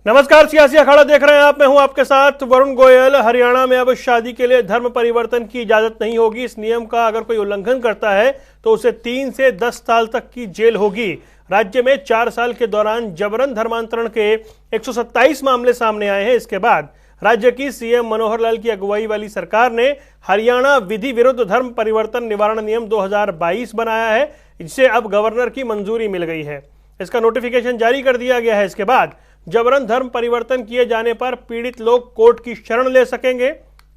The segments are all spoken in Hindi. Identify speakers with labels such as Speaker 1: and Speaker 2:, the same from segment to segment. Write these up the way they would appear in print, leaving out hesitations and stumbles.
Speaker 1: नमस्कार, सियासी अखाड़ा देख रहे हैं आप। मैं हूं आपके साथ वरुण गोयल। हरियाणा में अब शादी के लिए धर्म परिवर्तन की इजाजत नहीं होगी। इस नियम का अगर कोई उल्लंघन करता है तो उसे 3 से 10 साल तक की जेल होगी। राज्य में 4 साल के दौरान जबरन धर्मांतरण के 127 मामले सामने आए हैं। इसके बाद राज्य की सीएम मनोहर लाल की अगुवाई वाली सरकार ने हरियाणा विधि विरुद्ध धर्म परिवर्तन निवारण नियम 2022 बनाया है, जिसे अब गवर्नर की मंजूरी मिल गई है। इसका नोटिफिकेशन जारी कर दिया गया है। इसके बाद जबरन धर्म परिवर्तन किए जाने पर पीड़ित लोग कोर्ट की शरण ले सकेंगे।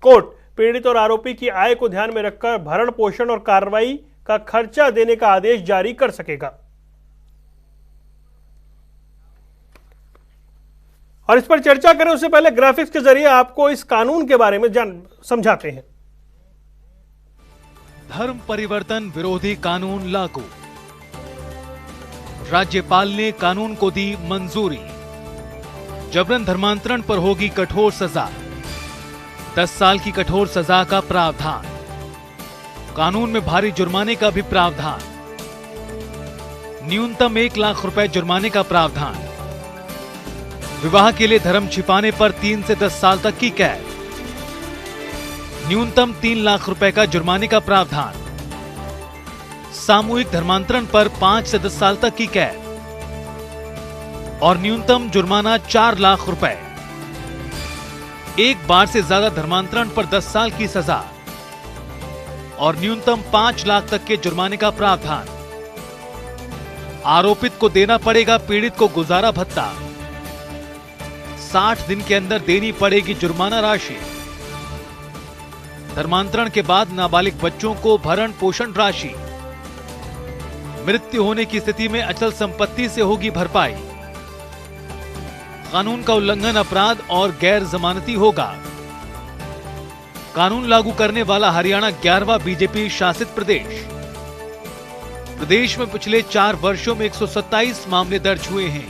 Speaker 1: कोर्ट पीड़ित और आरोपी की आय को ध्यान में रखकर भरण पोषण और कार्रवाई का खर्चा देने का आदेश जारी कर सकेगा। और इस पर चर्चा करें उससे पहले ग्राफिक्स के जरिए आपको इस कानून के बारे में समझाते हैं।
Speaker 2: धर्म परिवर्तन विरोधी कानून लागू। राज्यपाल ने कानून को दी मंजूरी। जबरन धर्मांतरण पर होगी कठोर सजा। 10 साल की कठोर सजा का प्रावधान। कानून में भारी जुर्माने का भी प्रावधान। न्यूनतम 1 लाख रुपए जुर्माने का प्रावधान। विवाह के लिए धर्म छिपाने पर 3 से 10 साल तक की कैद। न्यूनतम 3 लाख रुपए का जुर्माने का प्रावधान। सामूहिक धर्मांतरण पर 5 से 10 साल तक की कैद और न्यूनतम जुर्माना 4 लाख रुपए। एक बार से ज्यादा धर्मांतरण पर 10 साल की सजा और न्यूनतम 5 लाख तक के जुर्माने का प्रावधान। आरोपित को देना पड़ेगा पीड़ित को गुजारा भत्ता। 60 दिन के अंदर देनी पड़ेगी जुर्माना राशि। धर्मांतरण के बाद नाबालिग बच्चों को भरण पोषण राशि। मृत्यु होने की स्थिति में अचल संपत्ति से होगी भरपाई। कानून का उल्लंघन अपराध और गैर जमानती होगा। कानून लागू करने वाला हरियाणा 11वां बीजेपी शासित प्रदेश। प्रदेश में पिछले 4 वर्षों में 127 मामले दर्ज हुए हैं।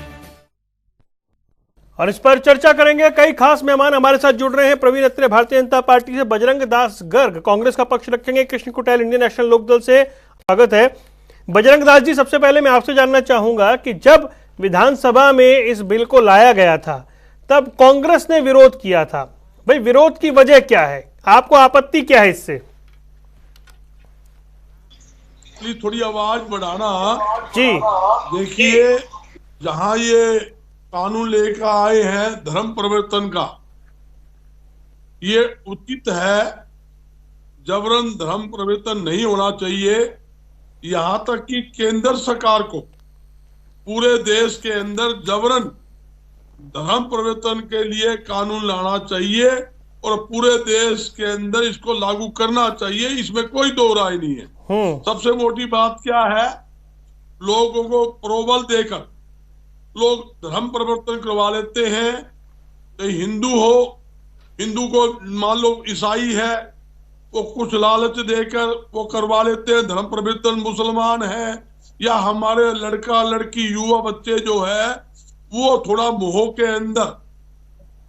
Speaker 1: और इस पर चर्चा करेंगे। कई खास मेहमान हमारे साथ जुड़ रहे हैं। प्रवीण अत्रे भारतीय जनता पार्टी से, बजरंग दास गर्ग कांग्रेस का पक्ष रखेंगे, कृष्ण कुटेल इंडियन नेशनल लोकदल से। स्वागत है बजरंग दास जी। सबसे पहले मैं आपसे जानना चाहूंगा कि जब विधानसभा में इस बिल को लाया गया था तब कांग्रेस ने विरोध किया था। भाई, विरोध की वजह क्या है? आपको आपत्ति क्या है इससे?
Speaker 3: थोड़ी आवाज बढ़ाना
Speaker 1: जी।
Speaker 3: देखिए, जहां ये कानून लेकर आए हैं धर्म परिवर्तन का, ये उचित है। जबरन धर्म परिवर्तन नहीं होना चाहिए। यहां तक कि केंद्र सरकार को पूरे देश के अंदर जबरन धर्म परिवर्तन के लिए कानून लाना चाहिए और पूरे देश के अंदर इसको लागू करना चाहिए। इसमें कोई दो राय नहीं है। सबसे मोटी बात क्या है, लोगों को प्रलोभन देकर लोग धर्म परिवर्तन करवा लेते हैं। तो हिंदू हो, हिंदू को मान लो ईसाई है, वो कुछ लालच देकर वो करवा लेते हैं धर्म परिवर्तन। मुसलमान है या हमारे लड़का लड़की युवा बच्चे जो है वो थोड़ा मोह के अंदर,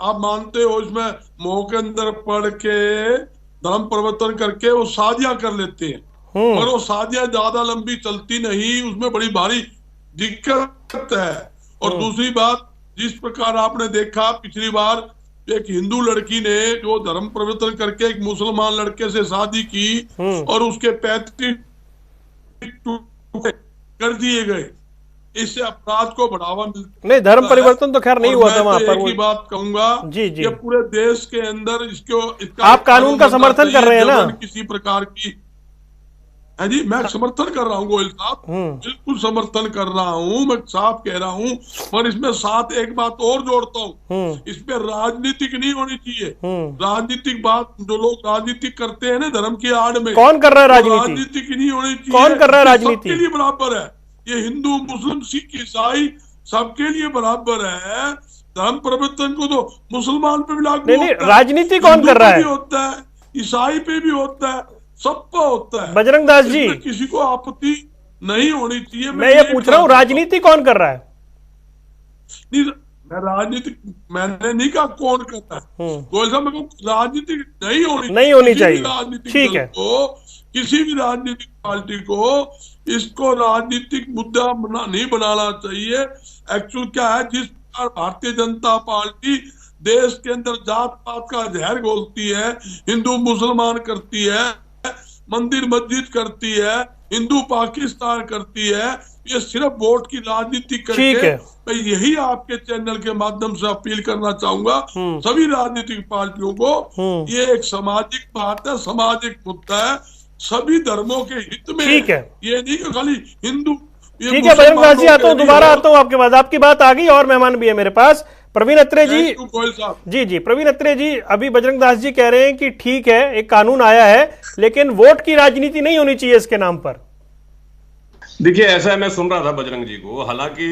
Speaker 3: आप मानते हो, इसमें मोह के अंदर पढ़ के धर्म परिवर्तन करके वो शादियां कर लेते हैं। और वो शादियां ज्यादा लंबी चलती नहीं, उसमें बड़ी भारी दिक्कत है। और दूसरी बात, जिस प्रकार आपने देखा पिछली बार एक हिंदू लड़की ने जो धर्म परिवर्तन करके एक मुसलमान लड़के से शादी की और उसके 35 कर दिए गए, इससे अपराध को बढ़ावा मिलता।
Speaker 1: नहीं, धर्म परिवर्तन तो खैर नहीं हुआ था वहां पर।
Speaker 3: एक ही बात कहूंगा
Speaker 1: जी जी,
Speaker 3: ये पूरे देश के अंदर इसका
Speaker 1: आप कानून का समर्थन कर रहे हैं ना?
Speaker 3: किसी प्रकार की है जी, मैं समर्थन कर रहा हूँ गोयल साहब, बिल्कुल समर्थन कर रहा हूँ, मैं साफ कह रहा हूँ। पर इसमें साथ एक बात और जोड़ता हूँ, इसमें राजनीतिक नहीं होनी चाहिए। राजनीतिक बात, जो लोग राजनीतिक करते हैं ना धर्म की आड़ में,
Speaker 1: कौन कर रहा है राजनीति?
Speaker 3: राजनीतिक नहीं होनी चाहिए।
Speaker 1: कौन कर रहा है राजनीति?
Speaker 3: सबके लिए बराबर है। ये हिंदू मुस्लिम सिख ईसाई सबके लिए बराबर है। धर्म परिवर्तन को तो मुसलमान पे भी लागू होता है,
Speaker 1: राजनीति कौन कर रहा है?
Speaker 3: होता है, ईसाई पे भी होता है, सबका होता है।
Speaker 1: बजरंग दास जी,
Speaker 3: किसी को आपत्ति नहीं होनी चाहिए।
Speaker 1: मैं ये पूछ रहा हूँ, राजनीति कौन कर रहा है?
Speaker 3: नहीं, मैं राजनीति मैंने नहीं कहा कौन करता है। गोयल साहब, मेरे को राजनीति नहीं होनी चाहिए। राजनीतिक
Speaker 1: ठीक है।
Speaker 3: किसी भी राजनीतिक पार्टी को इसको राजनीतिक मुद्दा नहीं बनाना चाहिए। एक्चुअल क्या है, जिस प्रकार भारतीय जनता पार्टी देश के अंदर जात पात का जहर घोलती है, हिंदू मुसलमान करती है, मंदिर मस्जिद करती है, हिंदू पाकिस्तान करती है, ये सिर्फ वोट की राजनीति करके। मैं यही आपके चैनल के माध्यम से अपील करना चाहूंगा सभी राजनीतिक पार्टियों को, ये एक सामाजिक बात है, सामाजिक मुद्दा है, सभी धर्मों के हित में।
Speaker 1: ठीक है,
Speaker 3: ये नहीं कि खाली हिंदू।
Speaker 1: ठीक है बजरंग दास जी, आता हूँ, दोबारा आता हूँ आपके पास। आपकी बात आ गई और मेहमान भी है मेरे पास, प्रवीण अत्रे जी। जी, प्रवीण अत्रे जी, अभी बजरंग दास जी कह रहे हैं कि ठीक है एक कानून आया है, लेकिन वोट की राजनीति नहीं होनी चाहिए इसके नाम पर।
Speaker 4: देखिए, ऐसा मैं सुन रहा था बजरंग जी को, हालांकि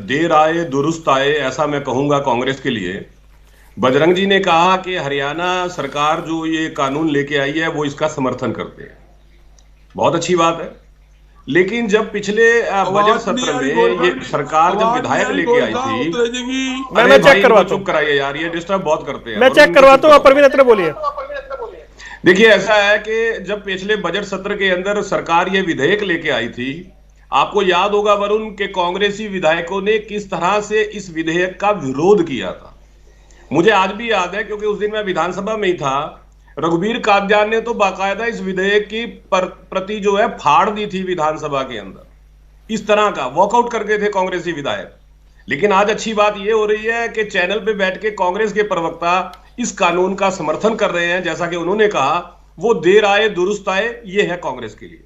Speaker 4: देर आए दुरुस्त आए ऐसा मैं कहूंगा कांग्रेस के लिए। बजरंग जी ने कहा कि हरियाणा सरकार जो ये कानून लेके आई है वो इसका समर्थन करते हैं, बहुत अच्छी बात है। लेकिन जब पिछले बजट सत्र में ये सरकार जब विधायक लेके आई थी,
Speaker 1: मैं चेक करवाता हूं,
Speaker 4: चुप कराइए यार, ये डिस्टर्ब बहुत करते हैं।
Speaker 1: मैं चेक करवाता हूं, प्रवीण अत्रे बोलिए।
Speaker 4: देखिए, ऐसा है कि जब पिछले बजट सत्र के अंदर सरकार ये विधेयक लेके आई थी, आपको याद होगा वरुण के कांग्रेसी विधायकों ने किस तरह से इस विधेयक का विरोध किया था। मुझे आज भी याद है क्योंकि उस दिन मैं विधानसभा में ही था। रघुवीर कादियान ने तो बाकायदा इस विधेयक की प्रति जो है फाड़ दी थी विधानसभा के अंदर, इस तरह का वॉकआउट करके थे कांग्रेसी विधायक। लेकिन आज अच्छी बात यह हो रही है कि चैनल पे बैठ के कांग्रेस के प्रवक्ता इस कानून का समर्थन कर रहे हैं। जैसा कि उन्होंने कहा, वो देर आए दुरुस्त आए, ये है कांग्रेस के लिए।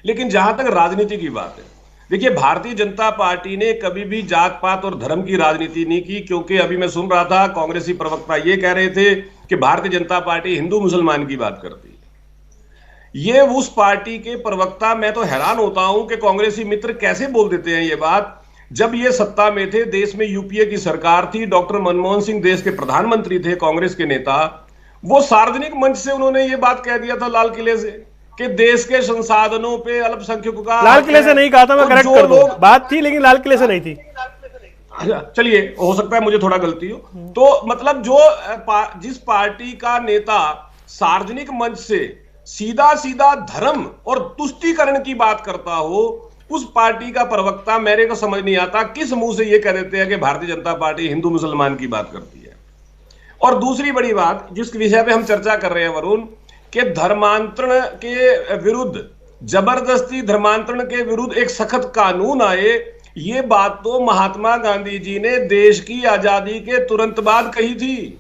Speaker 4: लेकिन जहां तक राजनीति की बात है, देखिए भारतीय जनता पार्टी ने कभी भी जात पात और धर्म की राजनीति नहीं की, क्योंकि अभी मैं सुन रहा था कांग्रेसी प्रवक्ता ये कह रहे थे कि भारतीय जनता पार्टी हिंदू मुसलमान की बात करती है। ये उस पार्टी के प्रवक्ता, मैं तो हैरान होता हूं कि कांग्रेसी मित्र कैसे बोल देते हैं ये बात। जब ये सत्ता में थे, देश में यूपीए की सरकार थी, डॉक्टर मनमोहन सिंह देश के प्रधानमंत्री थे, कांग्रेस के नेता, वो सार्वजनिक मंच से उन्होंने ये बात कह दिया था लाल किले से कि देश के संसाधनों पे अल्पसंख्यकों का।
Speaker 1: लाल किले से नहीं कहा था, मैं करेक्ट कर दूं, बात थी लेकिन लाल किले से नहीं थी।
Speaker 4: चलिए, हो सकता है मुझे थोड़ा गलती हो। तो मतलब जिस पार्टी का नेता सार्वजनिक मंच से सीधा सीधा धर्म और तुष्टीकरण की बात करता हो, उस पार्टी का प्रवक्ता, मेरे को समझ नहीं आता किस मुंह से ये कह देते हैं कि भारतीय जनता पार्टी हिंदू मुसलमान की बात करती है। और दूसरी बड़ी बात जिस विषय पे हम चर्चा कर रहे हैं वरुण, कि धर्मांतरण के विरुद्ध, जबरदस्ती धर्मांतरण के विरुद्ध एक सख्त कानून आए, ये बात तो महात्मा गांधी जी ने देश की आजादी के तुरंत बाद कही थी।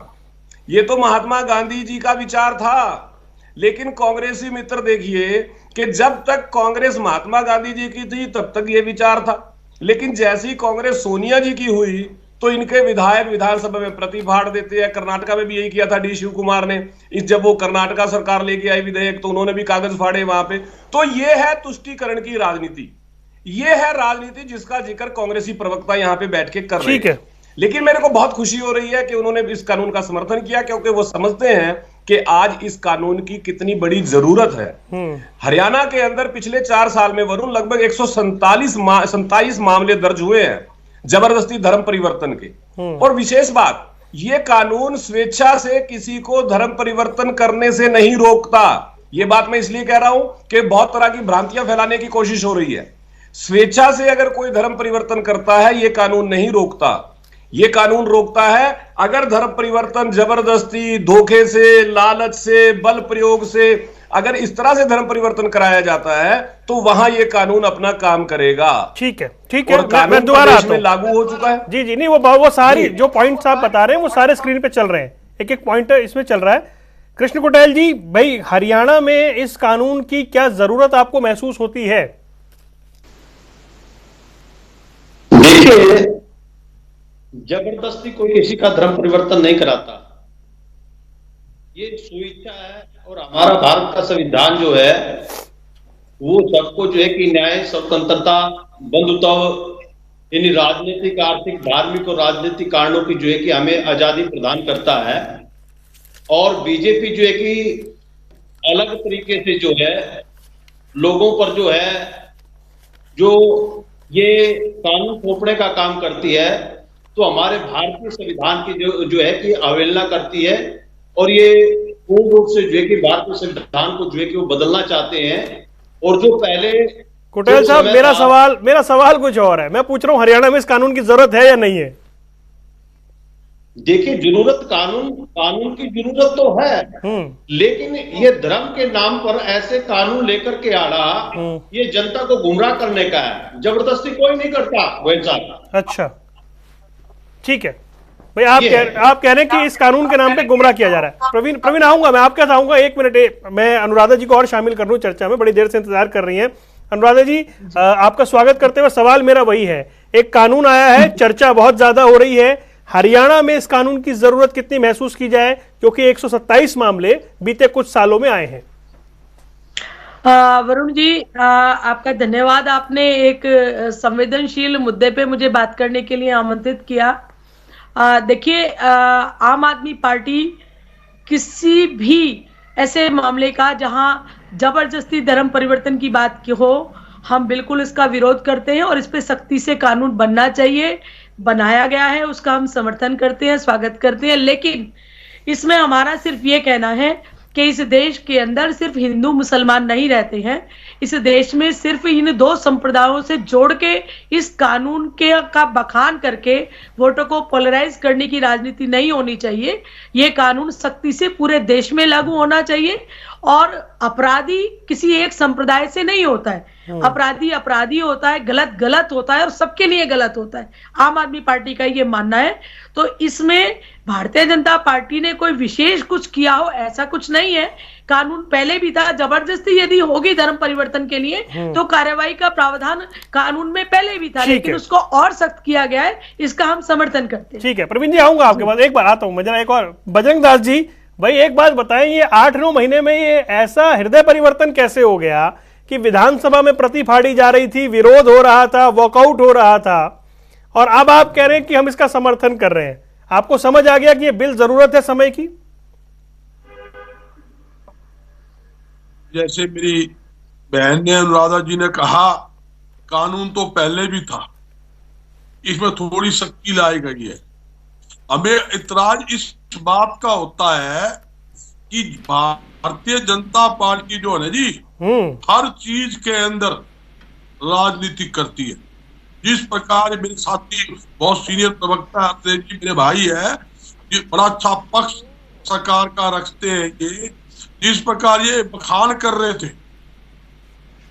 Speaker 4: ये तो महात्मा गांधी जी का विचार था। लेकिन कांग्रेसी मित्र देखिए कि जब तक कांग्रेस महात्मा गांधी जी की थी तब तक ये विचार था, लेकिन जैसी कांग्रेस सोनिया जी की हुई तो इनके विधायक विधानसभा में प्रति फाड़ देते हैं। कर्नाटका में भी यही किया था डी शिव कुमार ने, जब वो कर्नाटका सरकार लेके आई विधेयक तो उन्होंने भी कागज फाड़े वहां पे। तो ये है तुष्टीकरण की राजनीति, ये है राजनीति जिसका जिक्र कांग्रेसी प्रवक्ता यहां पे बैठ के कर रहे हैं। लेकिन मेरे को बहुत खुशी हो रही है कि उन्होंने इस कानून का समर्थन किया, क्योंकि वो समझते हैं कि आज इस कानून की कितनी बड़ी जरूरत है। हरियाणा के अंदर पिछले 4 साल में वरुण लगभग 127 मामले दर्ज हुए हैं जबरदस्ती धर्म परिवर्तन के। और विशेष बात, यह कानून स्वेच्छा से किसी को धर्म परिवर्तन करने से नहीं रोकता। यह बात मैं इसलिए कह रहा हूं कि बहुत तरह की भ्रांतियां फैलाने की कोशिश हो रही है। स्वेच्छा से अगर कोई धर्म परिवर्तन करता है, यह कानून नहीं रोकता। यह कानून रोकता है अगर धर्म परिवर्तन जबरदस्ती, धोखे से, लालच से, बल प्रयोग से, अगर इस तरह से धर्म परिवर्तन कराया जाता है तो वहां यह कानून अपना काम करेगा।
Speaker 1: ठीक है, ठीक है,
Speaker 4: मैं दोबारा आता हूं। लागू हो चुका है।
Speaker 1: जी जी, नहीं वो सारी जो पॉइंट्स आप बता रहे हैं वो सारे स्क्रीन पे चल रहे हैं, एक एक पॉइंट इसमें चल रहा है। कृष्ण कुटेल जी, भाई हरियाणा में इस कानून की क्या जरूरत आपको महसूस होती है?
Speaker 5: देखिए, जबरदस्ती कोई किसी का धर्म परिवर्तन नहीं कराता, ये स्वेच्छा है। और हमारा भारत का संविधान जो है वो सबको जो है कि न्याय, स्वतंत्रता, बंधुत्व, इन राजनीतिक, आर्थिक, धार्मिक और राजनीतिक कारणों की जो है कि हमें आजादी प्रदान करता है। और बीजेपी जो है कि अलग तरीके से जो है लोगों पर जो है जो ये कानून थोपने का काम करती है, तो हमारे भारतीय संविधान की जो है कि अवहेलना करती है। और ये पूर्ण रूप से जो है कि भारतीय संविधान को जो है कि वो बदलना चाहते हैं। और जो पहले
Speaker 1: कुटेल साहब, मेरा सवाल कुछ और है। मैं पूछ रहा हूं हरियाणा में इस कानून की जरूरत है या नहीं है?
Speaker 5: देखिए, जरूरत कानून की जरूरत तो है, लेकिन ये धर्म के नाम पर ऐसे कानून लेकर के आना, ये जनता को गुमराह करने का है। जबरदस्ती कोई नहीं करता गोयल साहब।
Speaker 1: अच्छा, ठीक है भाई, आप कह रहे हैं कि इस कानून के नाम पे गुमराह किया जा रहा है। प्रवीण आऊंगा, मैं आपके साथ आऊंगा। एक मिनट, मैं अनुराधा जी को और शामिल कर लूं चर्चा में, बड़ी देर से इंतजार कर रही हैं। अनुराधा जी, आपका स्वागत करते हुए सवाल मेरा वही है, एक कानून आया है, चर्चा बहुत ज्यादा हो रही है, हरियाणा में इस कानून की जरूरत कितनी महसूस की जाए, क्योंकि 127 मामले बीते कुछ सालों में आए हैं।
Speaker 6: वरुण जी, आपका धन्यवाद। आपने एक संवेदनशील मुद्दे पे मुझे बात करने के लिए आमंत्रित किया। देखिए, आम आदमी पार्टी किसी भी ऐसे मामले का जहां जबरदस्ती धर्म परिवर्तन की बात की हो, हम बिल्कुल इसका विरोध करते हैं और इस पे सख्ती से कानून बनना चाहिए। बनाया गया है, उसका हम समर्थन करते हैं, स्वागत करते हैं। लेकिन इसमें हमारा सिर्फ ये कहना है कि इस देश के अंदर सिर्फ हिंदू मुसलमान नहीं रहते हैं। इस देश में सिर्फ इन दो संप्रदायों से जोड़ के इस कानून का बखान करके वोटों को पोलराइज करने की राजनीति नहीं होनी चाहिए। ये कानून सख्ती से पूरे देश में लागू होना चाहिए और अपराधी किसी एक संप्रदाय से नहीं होता है। अपराधी अपराधी होता है, गलत गलत होता है और सबके लिए गलत होता है। आम आदमी पार्टी का ये मानना है। तो इसमें भारतीय जनता पार्टी ने कोई विशेष कुछ किया हो ऐसा कुछ नहीं है। कानून पहले भी था, जबरदस्ती यदि होगी धर्म परिवर्तन के लिए तो कार्रवाई का प्रावधान कानून में पहले भी था, लेकिन उसको और सख्त किया गया है, इसका हम समर्थन करते हैं।
Speaker 1: ठीक है प्रवीण जी, आऊंगा आपके पास, एक बार आता हूं मैं जरा। एक और बजरंग दास जी, भाई एक बात बताएं, ये 8-9 महीने में ये ऐसा हृदय परिवर्तन कैसे हो गया कि विधानसभा में प्रति फाड़ी जा रही थी, विरोध हो रहा था, वॉकआउट हो रहा था, और अब आप कह रहे हैं कि हम इसका समर्थन कर रहे हैं। आपको समझ आ गया कि ये बिल जरूरत है समय की?
Speaker 3: जैसे मेरी बहन ने, अनुराधा जी ने कहा, कानून तो पहले भी था, इसमें थोड़ी सख्ती लाई गई है। हमें इतराज इस बात का होता है कि भारतीय जनता पार्टी जो है ना जी, हर चीज के अंदर राजनीति करती है। जिस प्रकार मेरे साथी बहुत सीनियर प्रवक्ता जी, मेरे भाई है, ये बड़ा अच्छा पक्ष सरकार का रखते हैं। ये जिस प्रकार ये बखान कर रहे थे,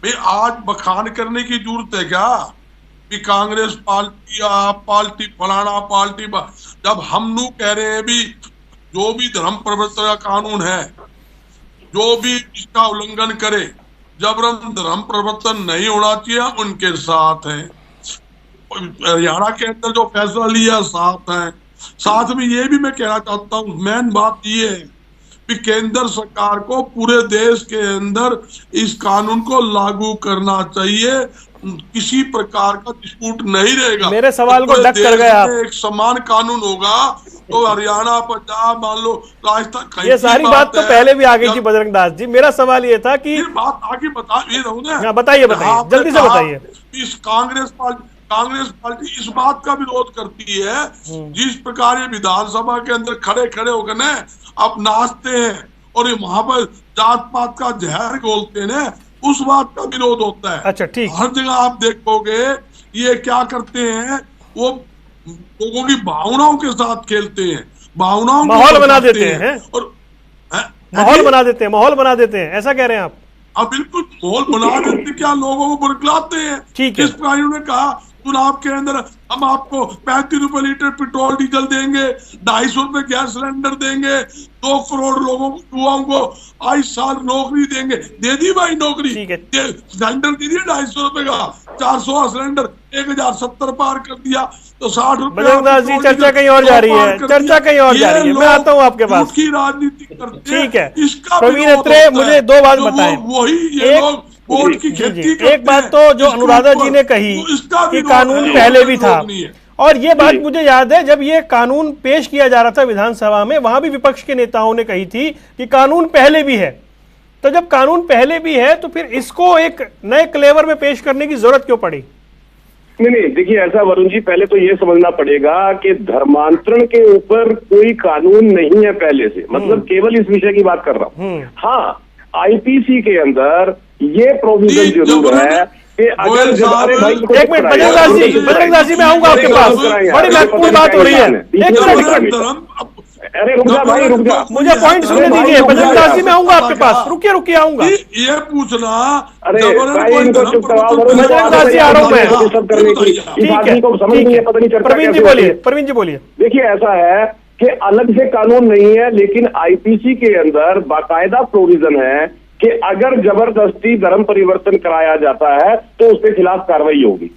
Speaker 3: भाई आज बखान करने की जरूरत है क्या कि कांग्रेस पार्टी, आप पार्टी, फलाना पार्टी, जब हम लोग कह रहे हैं भी जो भी धर्म परिवर्तन का कानून है, जो भी इसका उल्लंघन करे, जबरन धर्म परिवर्तन नहीं होना चाहिए, उनके साथ है। हरियाणा के अंदर जो फैसला लिया साथ है। साथ में ये भी मैं कहना चाहता हूँ, मेन बात ये है कि केंद्र सरकार को पूरे देश के अंदर इस कानून को लागू करना चाहिए। किसी प्रकार का डिस्प्यूट नहीं रहेगा।
Speaker 1: मेरे सवाल को डक कर गए आप।
Speaker 3: एक समान कानून होगा तो हरियाणा, पंजाब, मान लो राजस्थान,
Speaker 1: ये सारी बात तो पहले भी आ गई थी बजरंग दास जी। मेरा सवाल ये था कि
Speaker 3: बात आगे बता ये रहूं ना,
Speaker 1: बताइए जल्दी से बताइए।
Speaker 3: इस कांग्रेस पार्टी इस बात का विरोध करती है, जिस प्रकार ये विधानसभा के अंदर खड़े खड़े होकर ना अब नाचते हैं और ये वहां पर जात पात का जहर घोलते हैं ना, उस बात का विरोध होता है।
Speaker 1: अच्छा, ठीक।
Speaker 3: हर जगह आप देखोगे ये क्या करते हैं, वो लोगों की भावनाओं के साथ खेलते हैं, भावनाओं
Speaker 1: माहौल बना देते हैं
Speaker 3: और
Speaker 1: माहौल बना देते हैं, ऐसा कह रहे हैं आप?
Speaker 3: अब बिल्कुल माहौल बना देते, क्या लोगों को बुरकलाते हैं।
Speaker 1: ठीक है।
Speaker 3: इस प्रकार उन्होंने कहा चुनाव के अंदर हम आपको 35 रुपए लीटर पेट्रोल डीजल देंगे, 250 रुपए गैस सिलेंडर देंगे, 2 करोड़ लोगों युवाओं को 22 साल नौकरी देंगे। दे दी भाई नौकरी, सिलेंडर दे दिया 250 रुपए का, 400 सिलेंडर 1070 पार कर दिया, तो 60 रुपए।
Speaker 1: बजरंग दास जी, चर्चा कहीं और जा रही है, चर्चा कहीं और जा रही है। मैं आता हूँ आपके पास।
Speaker 3: की राजनीति करते हैं।
Speaker 1: ठीक है
Speaker 3: इसका
Speaker 1: प्रवीण अत्रे, मुझे 2 बात बताएं।
Speaker 3: वही ये लोग वोट की खेती करते हैं।
Speaker 1: एक बात तो जो अनुराधा जी ने कही कि कानून पहले भी था, और ये बात मुझे याद है जब ये कानून पेश किया जा रहा था विधानसभा में, वहां भी विपक्ष के नेताओं ने कही थी कि कानून पहले भी है। तो जब कानून पहले भी है तो फिर इसको एक नए क्लेवर में पेश करने की जरूरत क्यों पड़ी?
Speaker 7: नहीं, देखिए ऐसा वरुण जी, पहले तो ये समझना पड़ेगा कि धर्मांतरण के ऊपर कोई कानून नहीं है पहले से, मतलब केवल इस विषय की बात कर रहा हूँ। हाँ, आईपीसी के अंदर ये प्रोविजन जरूर है कि अगर
Speaker 3: गोयल
Speaker 7: जब
Speaker 3: साहब,
Speaker 7: अरे भाई
Speaker 1: एक मिनट बजरंग दास जी मैं आऊंगा आपके पास, बड़ी महत्वपूर्ण बात हो रही है। एक मिनट,
Speaker 7: अरे रुक जा भाई, रुक जा,
Speaker 1: मुझे पॉइंट सुनने दीजिए। बजरंग दास जी मैं आऊंगा आपके पास, रुकिए आऊंगा।
Speaker 3: ये पूछना
Speaker 7: अरे
Speaker 3: जबरन
Speaker 7: भाई
Speaker 3: कोई
Speaker 7: इनको
Speaker 3: धर्म
Speaker 7: चुप कराओ,
Speaker 3: परिवर्तन
Speaker 1: बजरंग दास जी आ रहा हूं मैं।
Speaker 7: सब करने की इस
Speaker 1: ठीक है,
Speaker 7: आदमी को समझ नहीं है, पता नहीं चलता
Speaker 1: प्रवीण जी
Speaker 7: कैसे होती
Speaker 1: बोलिए,
Speaker 7: है।
Speaker 1: प्रवीण जी बोलिए।
Speaker 7: देखिए ऐसा है कि अलग से कानून नहीं है, लेकिन आईपीसी के अंदर बाकायदा प्रोविजन है कि अगर जबरदस्ती धर्म परिवर्तन कराया जाता है तो उसके खिलाफ कार्रवाई होगी।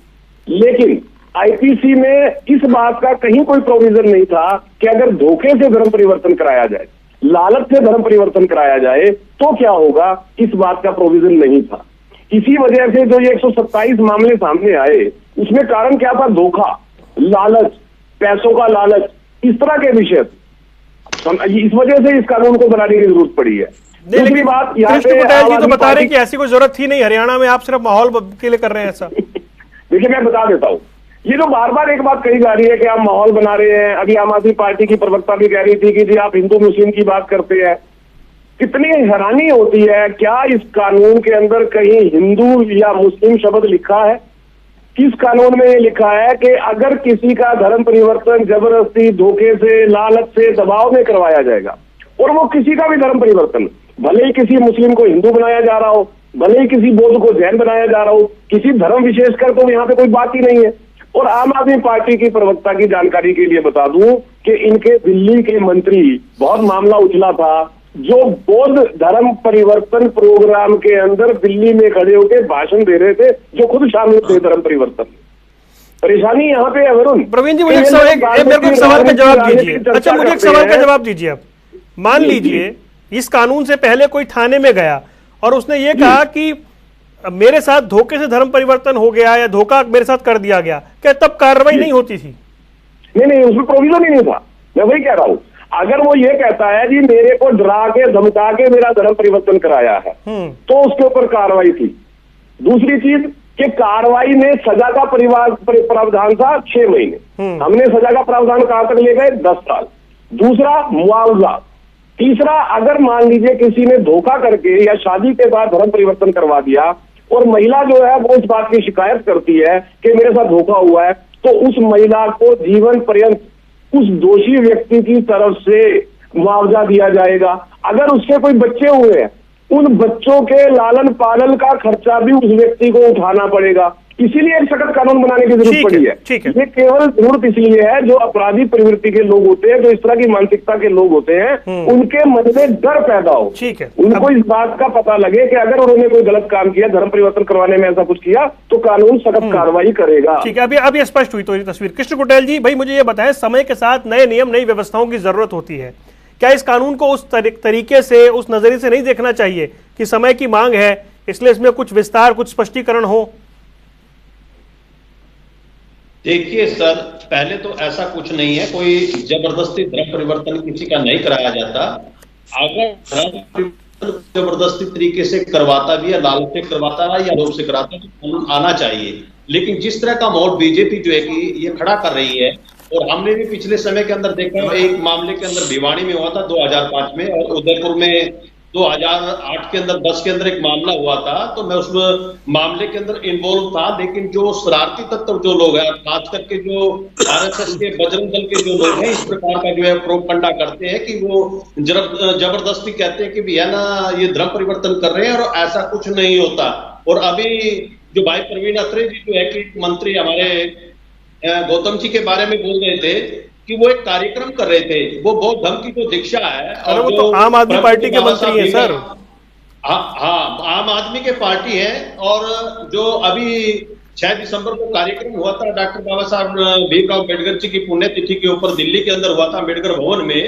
Speaker 7: लेकिन आईपीसी में इस बात का कहीं कोई प्रोविजन नहीं था कि अगर धोखे से धर्म परिवर्तन कराया जाए, लालच से धर्म परिवर्तन कराया जाए तो क्या होगा, इस बात का प्रोविजन नहीं था। इसी वजह से जो ये 127 मामले सामने आए उसमें कारण क्या था, धोखा, लालच, पैसों का लालच, इस तरह के विषय। इस वजह से इस कानून को बनाने की जरूरत पड़ी है। दूसरी बात, यहाँ
Speaker 1: कृष्ण
Speaker 7: पे
Speaker 1: पटेल जी
Speaker 7: आम
Speaker 1: तो
Speaker 7: आदमी
Speaker 1: बता रहे हैं
Speaker 7: पार्टी-
Speaker 1: कि ऐसी कोई जरूरत थी नहीं हरियाणा में, आप सिर्फ माहौल के लिए कर रहे हैं ऐसा।
Speaker 7: देखिए मैं बता देता हूँ, ये जो बार बार एक बात कही जा रही है कि आप माहौल बना रहे हैं। अभी आम आदमी पार्टी की प्रवक्ता भी कह रही थी कि जी आप हिंदू मुस्लिम की बात करते हैं। कितनी हैरानी होती है, क्या इस कानून के अंदर कहीं हिंदू या मुस्लिम शब्द लिखा है? किस कानून में ये लिखा है कि अगर किसी का धर्म परिवर्तन जबरदस्ती, धोखे से, लालच से, दबाव में करवाया जाएगा, और वो किसी का भी धर्म परिवर्तन, भले ही किसी मुस्लिम को हिंदू बनाया जा रहा हो, भले ही किसी बौद्ध को जैन बनाया जा रहा हो, किसी धर्म विशेष कर तो यहाँ पे कोई बात ही नहीं है। और आम आदमी पार्टी की प्रवक्ता की जानकारी के लिए बता दूं कि इनके दिल्ली के मंत्री, बहुत मामला उछला था, जो बौद्ध धर्म परिवर्तन प्रोग्राम के अंदर दिल्ली में खड़े होकर भाषण दे रहे थे, जो खुद शामिल थे धर्म परिवर्तन। परेशानी यहाँ पे है वरुण।
Speaker 1: प्रवीण जी मुझे मेरे को एक सवाल का जवाब दीजिए। अच्छा मुझे एक सवाल का जवाब दीजिए आप। मान लीजिए इस कानून से पहले कोई थाने में गया और उसने ये कहा कि मेरे साथ धोखे से धर्म परिवर्तन हो गया या धोखा मेरे साथ कर दिया गया, क्या तब कार्रवाई नहीं होती थी?
Speaker 7: नहीं, उसमें प्रोविजन ही नहीं था। मैं वही कह रहा हूँ, अगर वो ये कहता है जी मेरे को डरा के धमका के मेरा धर्म परिवर्तन कराया है तो उसके ऊपर कार्रवाई थी। दूसरी चीज कि कार्रवाई में सजा का प्रावधान था 6 महीने, हमने सजा का प्रावधान कहां तक ले गए, 10 साल। दूसरा मुआवजा। तीसरा, अगर मान लीजिए किसी ने धोखा करके या शादी के बाद धर्म परिवर्तन करवा दिया और महिला जो है वो इस बात की शिकायत करती है कि मेरे साथ धोखा हुआ है, तो उस महिला को जीवन पर्यंत उस दोषी व्यक्ति की तरफ से मुआवजा दिया जाएगा। अगर उससे कोई बच्चे हुए हैं, उन बच्चों के लालन पालन का खर्चा भी उस व्यक्ति को उठाना पड़ेगा। इसीलिए एक सख्त कानून बनाने की जरूरत पड़ी है।
Speaker 1: ठीक है।
Speaker 7: ये केवल जरूरत इसलिए है जो अपराधी प्रवृत्ति के लोग होते हैं, जो इस तरह की मानसिकता के लोग होते हैं, उनके मन में डर पैदा हो।
Speaker 1: ठीक है।
Speaker 7: उनको इस बात का पता लगे कि अगर उन्होंने कोई गलत काम किया, धर्म परिवर्तन करवाने में ऐसा कुछ किया, तो कानून सख्त कार्रवाई करेगा।
Speaker 1: ठीक है, अब ये स्पष्ट हुई तो ये तस्वीर। कृष्ण कुटेल जी भाई मुझे ये बताएं, समय के साथ नए नियम, नई व्यवस्थाओं की जरूरत होती है। क्या इस कानून को उस तरीके से, उस नजरिए से नहीं देखना चाहिए कि समय की मांग है इसलिए इसमें कुछ विस्तार, कुछ स्पष्टीकरण हो?
Speaker 5: देखिए सर, पहले तो ऐसा कुछ नहीं है, कोई जबरदस्ती धर्म परिवर्तन किसी का नहीं कराया जाता। अगर धर्म परिवर्तन जबरदस्ती तरीके से करवाता भी है, लालच से करवाता है या लोभ से कराता है, तो कानून आना चाहिए। लेकिन जिस तरह का माहौल बीजेपी जो है कि ये खड़ा कर रही है, और हमने भी पिछले समय के अंदर देखा, एक मामले के अंदर भिवाड़ी में हुआ था 2005 में, और उदयपुर में 2008 के अंदर 10 के अंदर एक मामला हुआ था, तो मैं उस मामले के अंदर इन्वॉल्व था। लेकिन जो शरारती तत्व जो लोग हैं, खास करके जो आरएसएस के, बजरंग दल के जो लोग हैं, इस प्रकार का जो है प्रोपगंडा करते हैं कि वो जबरदस्ती कहते हैं कि भैया ना ये धर्म परिवर्तन कर रहे हैं, और ऐसा कुछ नहीं होता। और अभी जो भाई प्रवीण अत्रे जी जो है कि मंत्री हमारे गौतम जी के बारे में बोल रहे थे कि वो एक कार्यक्रम कर रहे थे, वो बौद्ध धर्म की जो दीक्षा है,
Speaker 1: और वो तो आम आदमी पार्टी के मंत्री हैं सर।
Speaker 5: हाँ, आम आदमी के पार्टी है। और जो अभी 6 दिसंबर को कार्यक्रम हुआ था डॉक्टर बाबा साहब भीमराव अम्बेडकर जी की पुण्यतिथि के ऊपर, दिल्ली के अंदर हुआ था अम्बेडकर भवन में,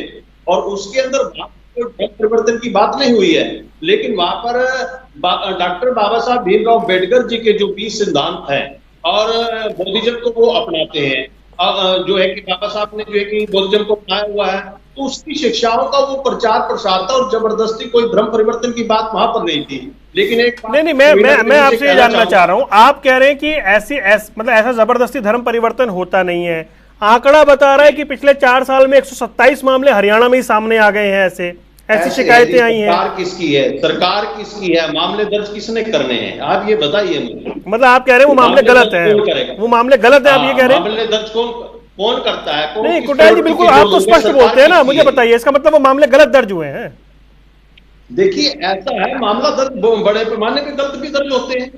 Speaker 5: और उसके अंदर धर्म परिवर्तन की बात नहीं हुई है। लेकिन वहां पर डॉक्टर बाबा साहब भीमराव अम्बेडकर जी के जो 20 सिद्धांत हैं और बौद्धिज्म को वो अपनाते हैं, जो है कि बाबा साहब ने जो है कि बौद्धिज्म को अपनाया हुआ है, तो उसकी शिक्षाओं का वो प्रचार प्रसार था, और जबरदस्ती कोई धर्म परिवर्तन की बात वहां पर नहीं थी। लेकिन एक
Speaker 1: नहीं, मैं आपसे ये जानना चाह रहा हूं, आप कह रहे हैं कि मतलब ऐसा जबरदस्ती धर्म परिवर्तन होता नहीं है। आंकड़ा बता रहा है कि पिछले 4 साल में 127 मामले हरियाणा में ही सामने आ गए हैं ऐसे। ऐसी शिकायतें आई हैं।
Speaker 5: सरकार किसकी है, सरकार किसकी है, मामले दर्ज किसने करने हैं, आप ये बताइए मुझे।
Speaker 1: मतलब आप कह रहे हैं वो मामले गलत है, वो मामले गलत है, आप ये कह रहे हैं?
Speaker 5: मामले दर्ज कौन करता है?
Speaker 1: नहीं कुटाल जी, बिल्कुल आप तो स्पष्ट बोलते हैं ना, मुझे बताइए, इसका मतलब वो मामले गलत दर्ज हुए हैं?
Speaker 5: देखिए ऐसा है, मामला दर्ज बड़े पैमाने पे गलत भी दर्ज होते हैं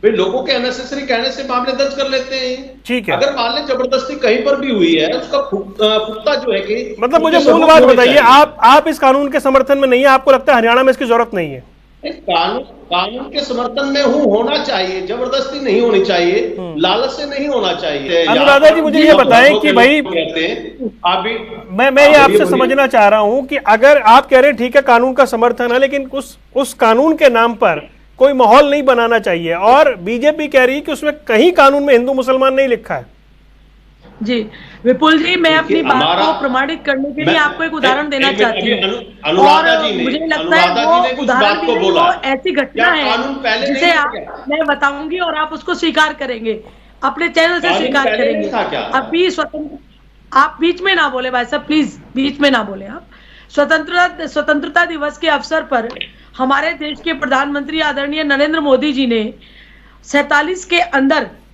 Speaker 5: भाई, लोगों के अननेसेसरी कहने से मामले दर्ज कर लेते हैं।
Speaker 1: ठीक है,
Speaker 5: अगर मान लें जबरदस्ती कहीं पर भी हुई है, उसका पुख्ता जो है कि
Speaker 1: मतलब मुझे मूल बात बताइए, आप इस कानून के समर्थन में नहीं है, आपको लगता है हरियाणा में इसकी जरूरत नहीं है?
Speaker 5: कानून के समर्थन में होना चाहिए, जबरदस्ती नहीं होनी चाहिए, लालच से नहीं होना चाहिए।
Speaker 1: अनुराधा जी मुझे ये बताएं कि भाई
Speaker 5: अभी
Speaker 1: मैं ये आपसे समझना चाह रहा हूं कि अगर आप कह रहे हैं ठीक है कानून का समर्थन है, लेकिन उस कानून के नाम पर कोई माहौल नहीं बनाना चाहिए, और बीजेपी कह रही है कि उसमें कहीं कानून में हिंदू मुसलमान नहीं लिखा है।
Speaker 6: जी विपुल जी, मैं अपनी बात को प्रमाणित करने के लिए आपको एक उदाहरण देना चाहती हूँ, और मुझे लगता है वो उदाहरण भी नहीं, वो ऐसी घटना है जिसे मैं बताऊंगी और आप उसको स्वीकार करेंगे, अपने चैनल से स्वीकार करेंगे। अभी आप बीच में ना बोले भाई साहब, प्लीज बीच में ना बोले आप। स्वतंत्रता दिवस के अवसर पर हमारे देश के प्रधानमंत्री आदरणीय नरेंद्र मोदी जी ने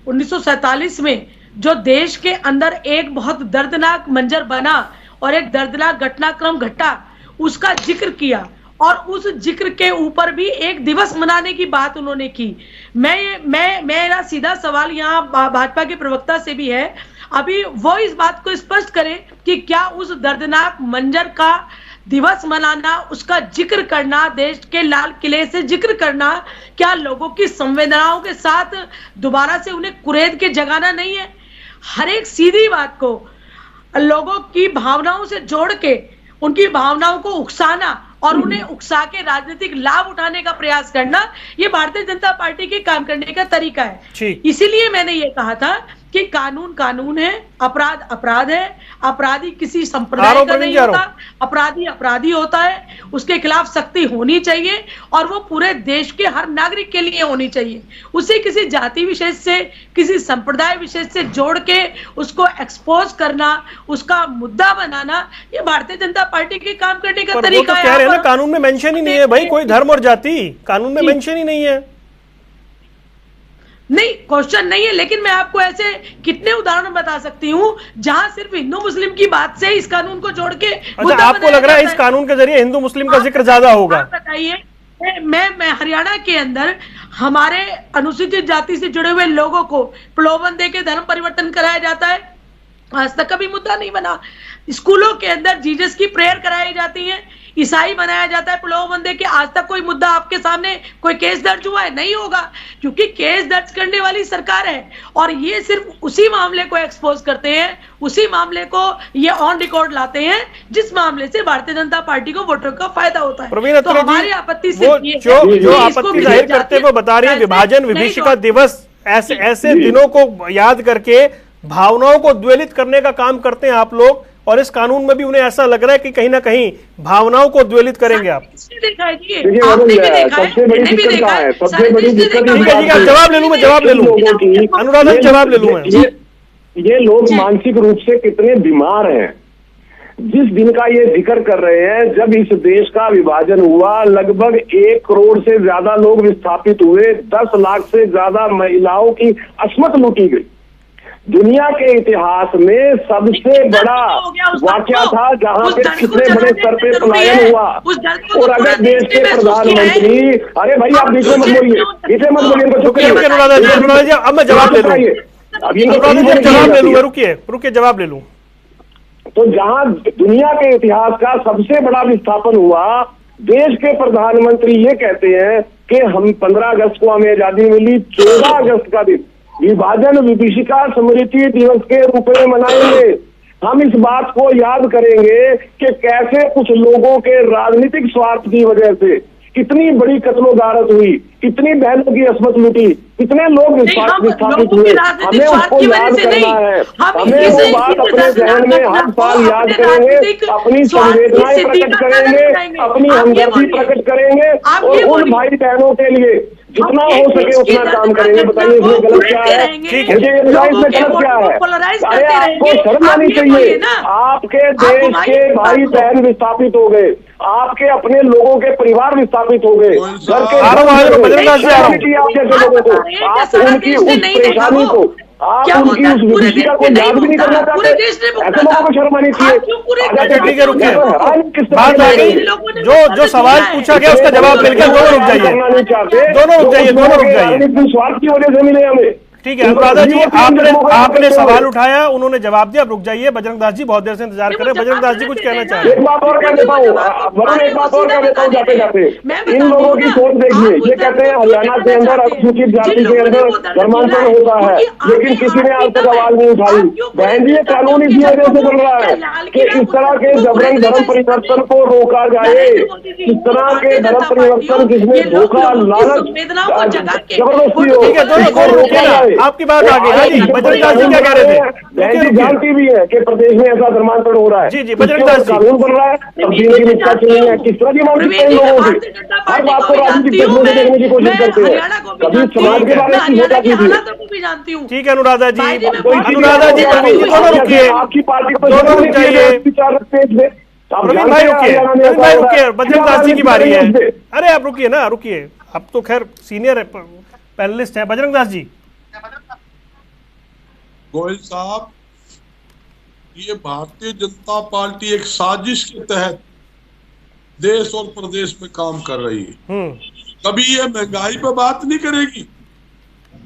Speaker 6: 1947 में जो देश के अंदर एक बहुत दर्दनाक मंजर बना और एक दर्दनाक घटनाक्रम घटा, उसका जिक्र किया, और उस जिक्र के ऊपर भी एक दिवस मनाने की बात उन्होंने की। मेरा सीधा सवाल यहाँ भाजपा के प्रवक्ता से भी है, अभी वो इस बात को स्पष्ट करें कि क्या उस दर्दनाक मंजर का दिवस मनाना, उसका जिक्र करना, देश के लाल किले से जिक्र करना, क्या लोगों की संवेदनाओं के साथ दोबारा से उन्हें कुरेद के जगाना नहीं है? हर एक सीधी बात को लोगों की भावनाओं से जोड़ के उनकी भावनाओं को उकसाना और उन्हें उकसा के राजनीतिक लाभ उठाने का प्रयास करना, ये भारतीय जनता पार्टी के काम करने का तरीका है। इसीलिए मैंने ये कहा था कि कानून कानून है, अपराध अपराध है, अपराधी किसी संप्रदाय का नहीं होता, अपराधी अपराधी होता है, उसके खिलाफ सख्ती होनी चाहिए, और वो पूरे देश के हर नागरिक के लिए होनी चाहिए। उसे किसी जाति विशेष से, किसी संप्रदाय विशेष से जोड़ के उसको एक्सपोज करना, उसका मुद्दा बनाना, ये भारतीय जनता पार्टी के काम करने का तरीका है।
Speaker 1: ना कानून में मेंशन ही नहीं है भाई कोई धर्म और जाति, कानून में मेंशन ही नहीं है।
Speaker 6: नहीं, क्वेश्चन नहीं है, लेकिन मैं आपको ऐसे कितने उदाहरण बता सकती हूँ जहां सिर्फ हिंदू मुस्लिम की बात से इस कानून को जोड़ के
Speaker 1: अच्छा, आपको लग रहा है इस कानून के जरिए हिंदू मुस्लिम का जिक्र ज्यादा होगा?
Speaker 6: बताइए, मैं हरियाणा के अंदर हमारे अनुसूचित जाति से जुड़े हुए लोगों को प्रलोभन देके धर्म परिवर्तन कराया जाता है, आज तक कभी मुद्दा नहीं बना। स्कूलों के अंदर जीसस की प्रेयर कराई जाती है, ईसाई बनाया जाता है प्रलोभन देके, आज तक कोई मुद्दा आपके सामने कोई केस दर्ज हुआ है? नहीं होगा, क्योंकि केस दर्ज करने वाली सरकार है, और ये सिर्फ उसी मामले को एक्सपोज करते हैं, उसी मामले को ये ऑन रिकॉर्ड लाते हैं जिस मामले से भारतीय जनता पार्टी को वोटरों का फायदा होता है। तो हमारी आपत्ति से
Speaker 1: जो आपत्ति जाहिर करते हुए बता रही है विभाजन विभीषिका दिवस, ऐसे दिनों को याद करके भावनाओं को द्वेलित करने का काम करते हैं आप लोग, और इस कानून में भी उन्हें ऐसा लग रहा है कि कहीं ना कहीं भावनाओं को द्वेलित करेंगे आप। जवाब ले लूं मैं, अनुराधा जी जवाब ले लूं मैं।
Speaker 7: ये लोग मानसिक रूप से कितने बीमार हैं। जिस दिन का ये जिक्र कर रहे हैं, जब इस देश का विभाजन हुआ, लगभग 1 करोड़ से ज्यादा लोग विस्थापित हुए, 10 लाख से ज्यादा महिलाओं की अस्मत लूटी गई। दुनिया के इतिहास में सबसे बड़ा वाकया था जहां पे कितने बड़े स्तर पे पलायन हुआ। और अगर देश के प्रधानमंत्री, अरे भाई आप बीच में मत बोलिए, इसे मत बोलिए, इनको चुप करिए।
Speaker 1: अब मैं जवाब ले लूं, जवाब ले लूं, रुकिए जवाब ले लूं।
Speaker 7: तो जहां दुनिया के इतिहास का सबसे बड़ा विस्थापन हुआ, देश के प्रधानमंत्री ये कहते हैं कि हम 15 अगस्त को हमें आजादी मिली, 14 अगस्त का दिन विभाजन विभीषिका स्मृति दिवस के रूप में मनाएंगे। हम इस बात को याद करेंगे कि कैसे कुछ लोगों के राजनीतिक स्वार्थ की वजह से कितनी बड़ी कत्लो गारत हुई, कितनी बहनों की अस्मत लूटी, कितने लोग विस्थापित हुए। हमें उसको याद करना है, हमें वो बात अपने जहन में हर साल याद करेंगे, अपनी संवेदनाएं प्रकट करेंगे, अपनी हमदर्दी प्रकट करेंगे, और उन भाई बहनों के लिए जितना हो सके उतना काम करेंगे। बताइए इसमें गलत क्या है? मुझे ये बताइए इसमें गलत क्या है? अरे आपको शर्म आनी चाहिए। आपके देश के भाई बहन विस्थापित हो गए, आपके अपने लोगों के परिवार विस्थापित हो गए, घर के आप जैसे लोगों को, आप उनकी उस परेशानी को, आप उनकी उस विभीषिका को याद भी नहीं करना चाहते। ऐसे लोगों को शर्म आनी चाहिए।
Speaker 1: ठीक है, रुकिए, बात आ गई। जो सवाल पूछा गया उसका जवाब मिल गया। दोनों रुक जाइए, दोनों रुक जाइए, दोनों रुक जाइए।
Speaker 7: स्वार्थ की वजह से मिले हमें।
Speaker 1: ठीक है अनुराधा जी, आपने सवाल उठाया, उन्होंने जवाब दिया। अब रुक जाइए, बजरंग दास जी बहुत देर से इंतजार कर रहे हैं। बजरंग दास जी कुछ कहना चाह रहे हैं।
Speaker 7: एक बात और कह देता हूँ वरुण, एक बात और कह देता हूँ जाते जाते, इन लोगों की सोच देखिए। ये कहते हैं हरियाणा के अंदर अनुसूचित जाति के अंदर धर्मांतरण होता है, लेकिन किसी ने आज तक आवाज नहीं उठाई। बहन जी, ये कानून इसी वजह से बन रहा है कि इस तरह के जबरन धर्म परिवर्तन को रोका जाए। इस तरह के धर्म परिवर्तन जिसमें धोखा, लालच, जबरदस्ती हो,
Speaker 1: ठीक है, दोनों रोका जाए। आपकी बात आ गई। हाँ जी, बजरंग दास जी क्या कह रहे थे?
Speaker 7: जानती भी है कि प्रदेश में ऐसा धर्मांतरण हो रहा है।
Speaker 1: जी जी, बजरंग दास जी,
Speaker 7: कानून बन रहा है, तब्दील की निष्ठा चल रही है। किस तरह की मानसिकता इन लोगों की? हर बात को राजनीतिक चश्मे से देखने की कोशिश करते हैं, कभी समाज के बारे में सोचा कीजिए।
Speaker 1: ठीक है अनुराधा जी, अनुराधा जी, प्रवीण जी, दोनों रुकिए,
Speaker 7: आपकी पार्टी को
Speaker 1: दोनों रुक जाइए। प्रवीण भाई रुकिए, प्रवीण भाई रुकिए, बजरंग दास जी की बारी है। अरे आप रुकिए ना, रुकिए, अब तो खैर सीनियर पैनलिस्ट हैं। बजरंग दास जी।
Speaker 3: गोयल साहब, ये भारतीय जनता पार्टी एक साजिश के तहत देश और प्रदेश में काम कर रही है। कभी ये महंगाई पे बात नहीं करेगी।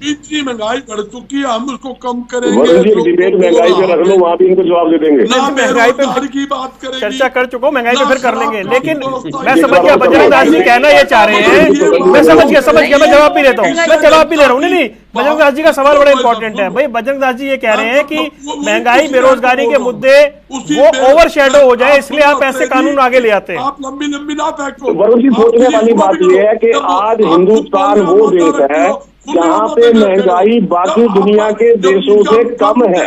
Speaker 3: इतनी महंगाई बढ़ चुकी है, हम उसको कम करेंगे।
Speaker 7: डिबेट महंगाई पे रख लो, वहाँ भी इनको जवाब दे देंगे।
Speaker 1: महंगाई पे
Speaker 3: की बात करेंगे,
Speaker 1: चर्चा कर चुका हूँ, महंगाई पे फिर कर लेंगे। लेकिन मैं समझ गया बजरंग दास जी कहना ये चाह रहे हैं। मैं समझ गया, मैं जवाब भी लेता हूँ, मैं जवाब भी ले रहा हूँ। नहीं, बजरंग दास जी का सवाल बड़ा इंपॉर्टेंट है भाई। बजरंग दास जी ये कह रहे हैं कि महंगाई, बेरोजगारी के मुद्दे वो ओवर शेडो हो जाए, इसलिए आप ऐसे कानून आगे ले आते हैं।
Speaker 3: आप लंबी लंबी ना फेंको।
Speaker 7: वरुण जी, सोचने वाली बात यह है कि आज हिंदुस्तान वो देश है जहाँ पे महंगाई बाकी दुनिया के देशों से कम है।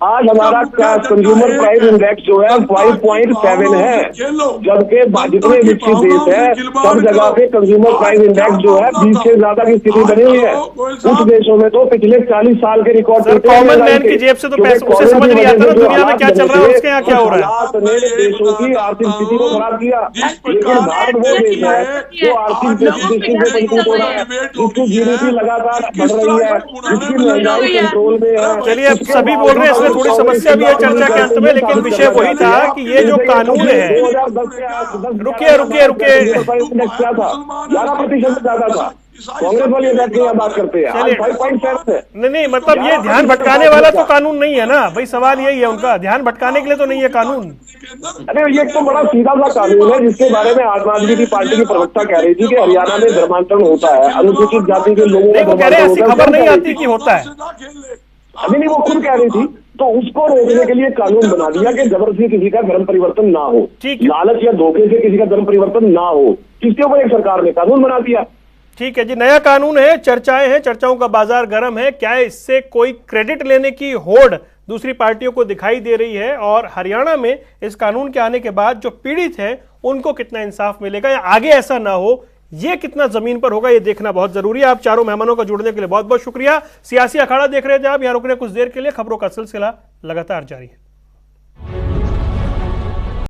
Speaker 7: आज हमारा कंज्यूमर प्राइस इंडेक्स जो है 5.7 है, जबकि जितने विकसित देश है सब जगह पे कंज्यूमर प्राइस इंडेक्स जो है 20 से ज्यादा की स्थिति बनी हुई है। कुछ देशों में तो पिछले 40 साल के रिकॉर्ड।
Speaker 1: कॉमन मैन की जेब से तो पैसे उसे समझ नहीं आता ना दुनिया में क्या चल रहा है, उसके यहाँ क्या हो रहा है।
Speaker 7: देशों की आर्थिक स्थिति को खराब किया, लेकिन भारत वो देश है जो आर्थिक दृष्टि से मजबूत हो रहा है, जिसकी जीडीपी लगातार बढ़ रही है, जिसकी महंगाई कंट्रोल में है।
Speaker 1: चलिए, अब सभी बोल रहे हैं, इसमें थोड़ी समस्या भी है चर्चा के अंत में, लेकिन विषय वही था कि ये जो कानून है। रुकिए रुकिए रुकिए,
Speaker 7: क्या था? 11% ज्यादा था। कांग्रेस वाले बात करते हैं, आज 5.7 है।
Speaker 1: नहीं, मतलब ये ध्यान भटकाने वाला तो कानून नहीं है ना भाई। सवाल यही है उनका, ध्यान भटकाने के लिए तो नहीं है कानून।
Speaker 7: अरे ये तो बड़ा सीधा सा कानून है जिसके बारे में आम आदमी की पार्टी की प्रवक्ता कह रही थी कि हरियाणा में धर्मांतरण होता है, अनुसूचित जाति के लोगों को
Speaker 1: खबर नहीं आती कि होता है।
Speaker 7: अभी नहीं, वो खुद कह रही थी। तो उसको रोकने के लिए कानून बना दिया कि जबरदस्ती किसी का धर्म परिवर्तन ना हो, लालच या धोखे से किसी का धर्म परिवर्तन ना हो, इसके ऊपर एक सरकार ने कानून बना दिया।
Speaker 1: ठीक है जी, नया कानून है, चर्चाएं हैं, चर्चाओं का बाजार गर्म है। क्या इससे कोई क्रेडिट लेने की होड़ दूसरी पार्टियों को दिखाई दे रही है, और हरियाणा में इस कानून के आने के बाद जो पीड़ित है उनको कितना इंसाफ मिलेगा, या आगे ऐसा ना हो, ये कितना जमीन पर होगा, ये देखना बहुत जरूरी है। आप चारों मेहमानों का जुड़ने के लिए बहुत बहुत शुक्रिया। सियासी अखाड़ा देख रहे थे आप, यहां रुकने कुछ देर के लिए। खबरों का सिलसिला लगातार जारी है।